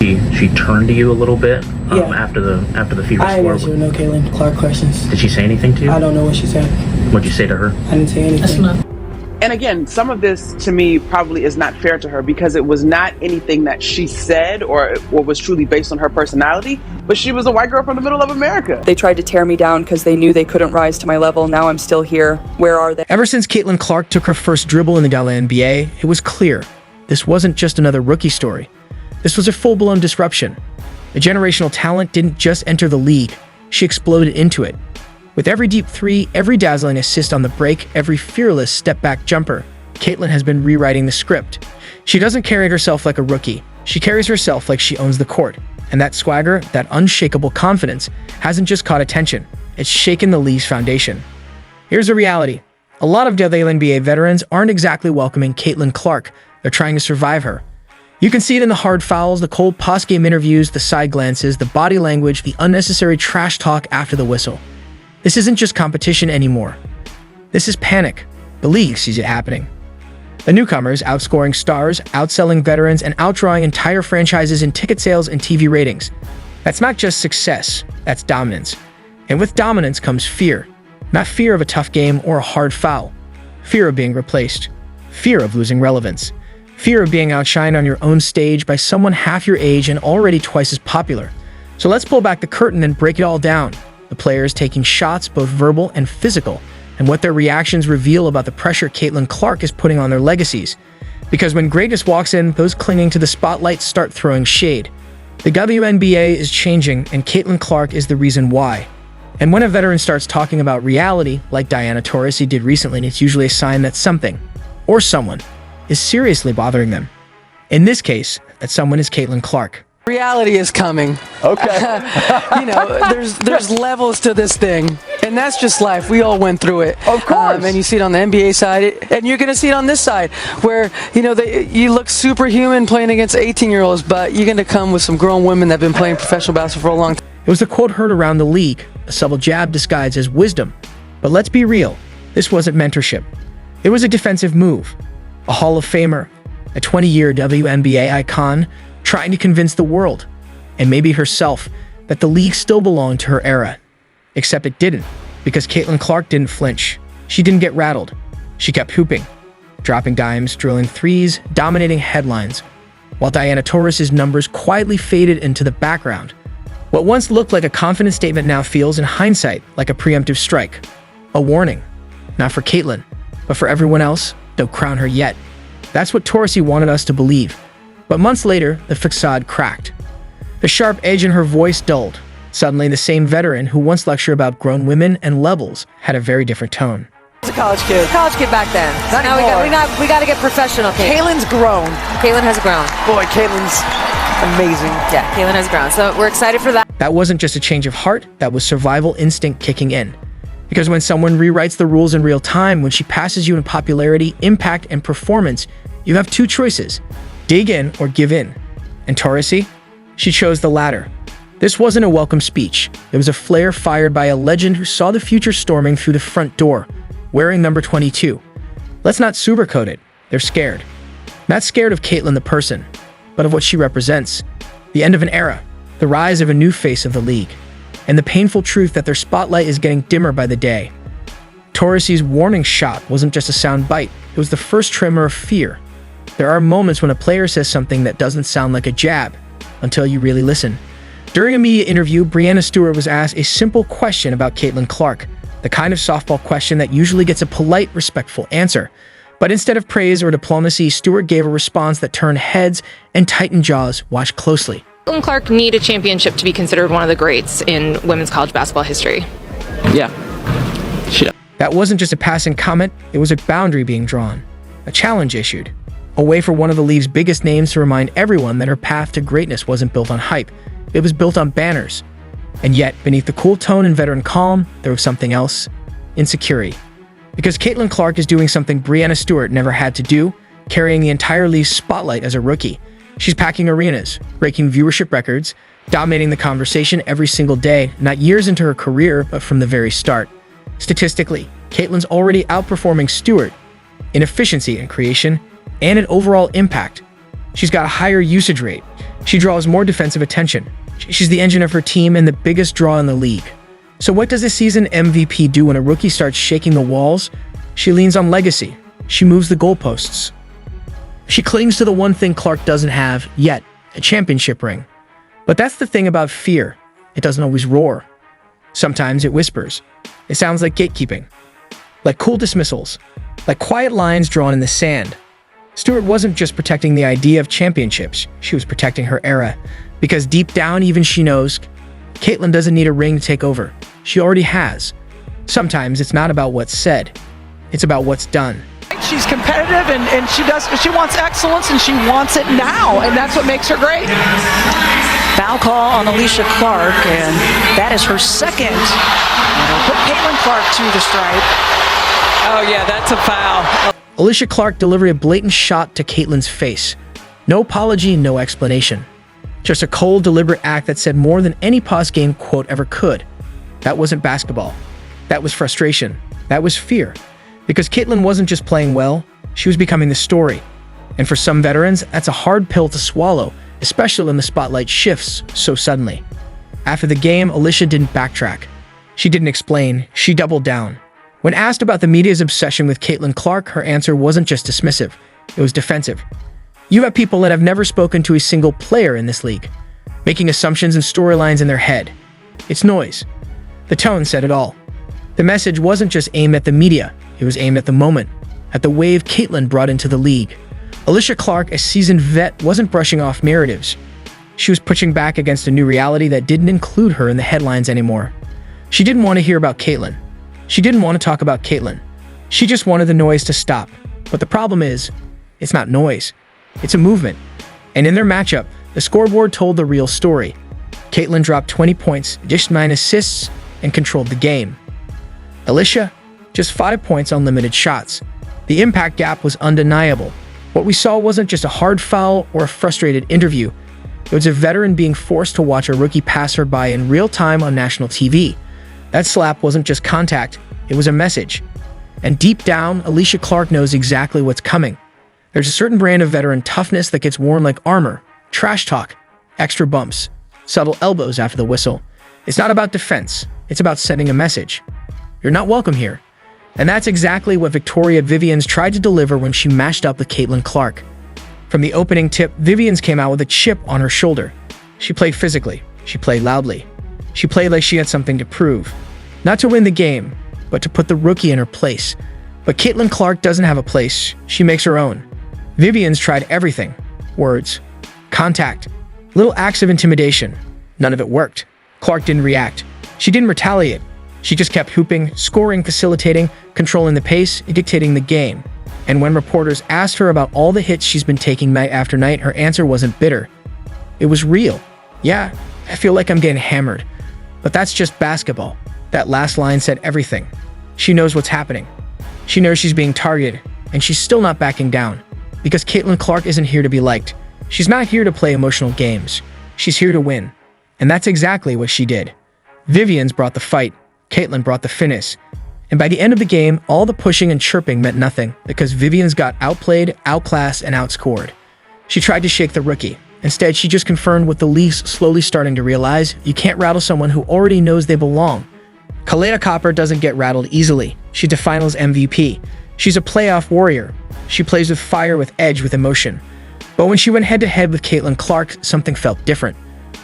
She turned to you a little bit Yeah. after the fever I didn't score. answer no Caitlin Clark questions. Did she say anything to you? I don't know what she said. What'd you say to her? I didn't say anything. And again, some of this to me probably is not fair to her because it was not anything that she said or was truly based on her personality, but she was a white girl from the middle of America. They tried to tear me down because they knew they couldn't rise to my level. Now I'm still here. Where are they? Ever since Caitlin Clark took her first dribble in the WNBA, it was clear this wasn't just another rookie story. This was a full-blown disruption. A generational talent didn't just enter the league, she exploded into it. With every deep three, every dazzling assist on the break, every fearless step-back jumper, Caitlin has been rewriting the script. She doesn't carry herself like a rookie. She carries herself like she owns the court. And that swagger, that unshakable confidence, hasn't just caught attention. It's shaken the league's foundation. Here's the reality. A lot of WNBA veterans aren't exactly welcoming Caitlin Clark. They're trying to survive her. You can see it in the hard fouls, the cold post-game interviews, the side glances, the body language, the unnecessary trash talk after the whistle. This isn't just competition anymore. This is panic. The league sees it happening. The newcomers outscoring stars, outselling veterans, and outdrawing entire franchises in ticket sales and TV ratings. That's not just success, that's dominance. And with dominance comes fear. Not fear of a tough game or a hard foul. Fear of being replaced. Fear of losing relevance. Fear of being outshined on your own stage by someone half your age and already twice as popular. So let's pull back the curtain and break it all down. The players taking shots, both verbal and physical, and what their reactions reveal about the pressure Caitlin Clark is putting on their legacies. Because when greatness walks in, those clinging to the spotlight start throwing shade. The WNBA is changing, and Caitlin Clark is the reason why. And when a veteran starts talking about reality, like Diana Taurasi did recently, it's usually a sign that something, or someone, is seriously bothering them. In this case, that someone is Caitlin Clark. Reality is coming. Okay. There's levels to this thing, and that's just life. We all went through it. Of course. And you see it on the NBA side, and you're going to see it on this side, where you look superhuman playing against 18-year-olds, but you're going to come with some grown women that have been playing professional basketball for a long time. It was a quote heard around the league, a subtle jab disguised as wisdom. But let's be real, this wasn't mentorship. It was a defensive move. A Hall of Famer, a 20-year WNBA icon, trying to convince the world, and maybe herself, that the league still belonged to her era. Except it didn't, because Caitlin Clark didn't flinch. She didn't get rattled. She kept hooping, dropping dimes, drilling threes, dominating headlines, while Diana Taurasi's numbers quietly faded into the background. What once looked like a confident statement now feels, in hindsight, like a preemptive strike. A warning. Not for Caitlin, but for everyone else. Don't crown her yet. That's what Taurasi wanted us to believe. But months later, the facade cracked. The sharp edge in her voice dulled. Suddenly, the same veteran who once lectured about grown women and levels had a very different tone. He's a college kid. College kid back then. Not Now anymore. we got to get professional. Caitlin's grown. Caitlin has grown. Boy, Caitlin's amazing. Yeah, Caitlin has grown. So we're excited for that. That wasn't just a change of heart, that was survival instinct kicking in. Because when someone rewrites the rules in real time, when she passes you in popularity, impact, and performance, you have two choices: dig in or give in. And Taurasi? She chose the latter. This wasn't a welcome speech. It was a flare fired by a legend who saw the future storming through the front door, wearing number 22. Let's not sugarcoat it. They're scared. Not scared of Caitlin the person, but of what she represents. The end of an era, the rise of a new face of the league, and the painful truth that their spotlight is getting dimmer by the day. Taurasi's warning shot wasn't just a sound bite. It was the first tremor of fear. There are moments when a player says something that doesn't sound like a jab, until you really listen. During a media interview, Breanna Stewart was asked a simple question about Caitlin Clark, the kind of softball question that usually gets a polite, respectful answer. But instead of praise or diplomacy, Stewart gave a response that turned heads and tightened jaws. Watch closely. Caitlin Clark need a championship to be considered one of the greats in women's college basketball history. Yeah. That wasn't just a passing comment, it was a boundary being drawn, a challenge issued, a way for one of the league's biggest names to remind everyone that her path to greatness wasn't built on hype, it was built on banners. And yet, beneath the cool tone and veteran calm, there was something else: insecurity. Because Caitlin Clark is doing something Breanna Stewart never had to do, carrying the entire league's spotlight as a rookie. She's packing arenas, breaking viewership records, dominating the conversation every single day, not years into her career, but from the very start. Statistically, Caitlin's already outperforming Stewart in efficiency and creation, and in overall impact. She's got a higher usage rate, She draws more defensive attention. She's the engine of her team and the biggest draw in the league. So what does this season MVP do when a rookie starts shaking the walls? She leans on legacy. She moves the goalposts. She clings to the one thing Clark doesn't have yet, a championship ring. But that's the thing about fear. It doesn't always roar. Sometimes it whispers. It sounds like gatekeeping, like cool dismissals, like quiet lines drawn in the sand. Stewart wasn't just protecting the idea of championships, she was protecting her era. Because deep down, even she knows, Caitlyn doesn't need a ring to take over. She already has. Sometimes it's not about what's said, it's about what's done. She's competitive and she wants excellence and she wants it now, and that's what makes her great. Foul call on Alicia Clark, and that is her second. It'll put Caitlin Clark to the stripe. Oh yeah, that's a foul. Alicia Clark delivered a blatant shot to Caitlyn's face. No apology, no explanation. Just a cold, deliberate act that said more than any post-game quote ever could. That wasn't basketball. That was frustration. That was fear. Because Caitlyn wasn't just playing well, she was becoming the story. And for some veterans, that's a hard pill to swallow, especially when the spotlight shifts so suddenly. After the game, Alicia didn't backtrack. She didn't explain, she doubled down. When asked about the media's obsession with Caitlyn Clark, her answer wasn't just dismissive, it was defensive. You have people that have never spoken to a single player in this league, making assumptions and storylines in their head. It's noise. The tone said it all. The message wasn't just aimed at the media, it was aimed at the moment, at the wave Caitlyn brought into the league. Alicia Clark, a seasoned vet, wasn't brushing off narratives. She was pushing back against a new reality that didn't include her in the headlines anymore. She didn't want to hear about Caitlyn. She didn't want to talk about Caitlyn. She just wanted the noise to stop. But the problem is, it's not noise. It's a movement. And in their matchup, the scoreboard told the real story. Caitlyn dropped 20 points, dished 9 assists, and controlled the game. Alicia, just 5 points on limited shots. The impact gap was undeniable. What we saw wasn't just a hard foul or a frustrated interview. It was a veteran being forced to watch a rookie pass her by in real time on national TV. That slap wasn't just contact, it was a message. And deep down, Alicia Clark knows exactly what's coming. There's a certain brand of veteran toughness that gets worn like armor, trash talk, extra bumps, subtle elbows after the whistle. It's not about defense, it's about sending a message. You're not welcome here. And that's exactly what Victoria Vivians tried to deliver when she mashed up with Caitlyn Clark. From the opening tip, Vivians came out with a chip on her shoulder. She played physically, she played loudly. She played like she had something to prove. Not to win the game, but to put the rookie in her place. But Caitlyn Clark doesn't have a place, she makes her own. Vivians tried everything. Words, contact, little acts of intimidation. None of it worked. Clark didn't react. She didn't retaliate. She just kept hooping, scoring, facilitating, controlling the pace, dictating the game. And when reporters asked her about all the hits she's been taking night after night, her answer wasn't bitter. It was real. Yeah, I feel like I'm getting hammered. But that's just basketball. That last line said everything. She knows what's happening. She knows she's being targeted, and she's still not backing down. Because Caitlyn Clark isn't here to be liked. She's not here to play emotional games. She's here to win. And that's exactly what she did. Vivians brought the fight. Caitlyn brought the finish. And by the end of the game, all the pushing and chirping meant nothing because Vivians got outplayed, outclassed, and outscored. She tried to shake the rookie. Instead, she just confirmed what the league's slowly starting to realize: you can't rattle someone who already knows they belong. Kalea Copper doesn't get rattled easily. She's the finals MVP. She's a playoff warrior. She plays with fire, with edge, with emotion. But when she went head-to-head with Caitlyn Clark, something felt different.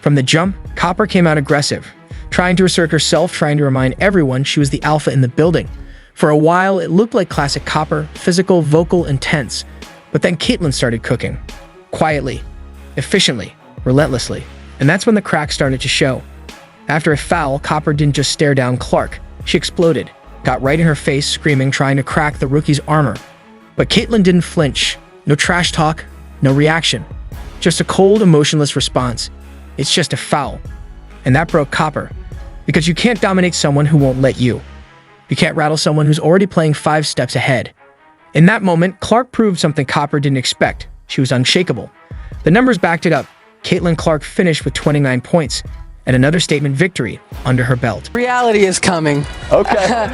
From the jump, Copper came out aggressive, trying to assert herself, trying to remind everyone she was the alpha in the building. For a while, it looked like classic Copper, physical, vocal, intense. But then Caitlyn started cooking. Quietly, efficiently, relentlessly. And that's when the cracks started to show. After a foul, Copper didn't just stare down Clark. She exploded, got right in her face, screaming, trying to crack the rookie's armor. But Caitlyn didn't flinch. No trash talk, no reaction. Just a cold, emotionless response. It's just a foul. And that broke Copper. Because you can't dominate someone who won't let you. You can't rattle someone who's already playing 5 steps ahead. In that moment, Clark proved something Copper didn't expect. She was unshakable. The numbers backed it up. Caitlyn Clark finished with 29 points and another statement victory under her belt. Reality is coming. Okay.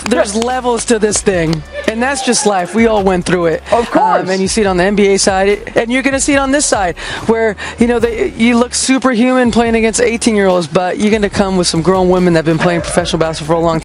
There's levels to this thing. And that's just life. We all went through it. Of course. And you see it on the NBA side, and you're going to see it on this side, where you look superhuman playing against 18-year-olds, but you're going to come with some grown women that have been playing professional basketball for a long time.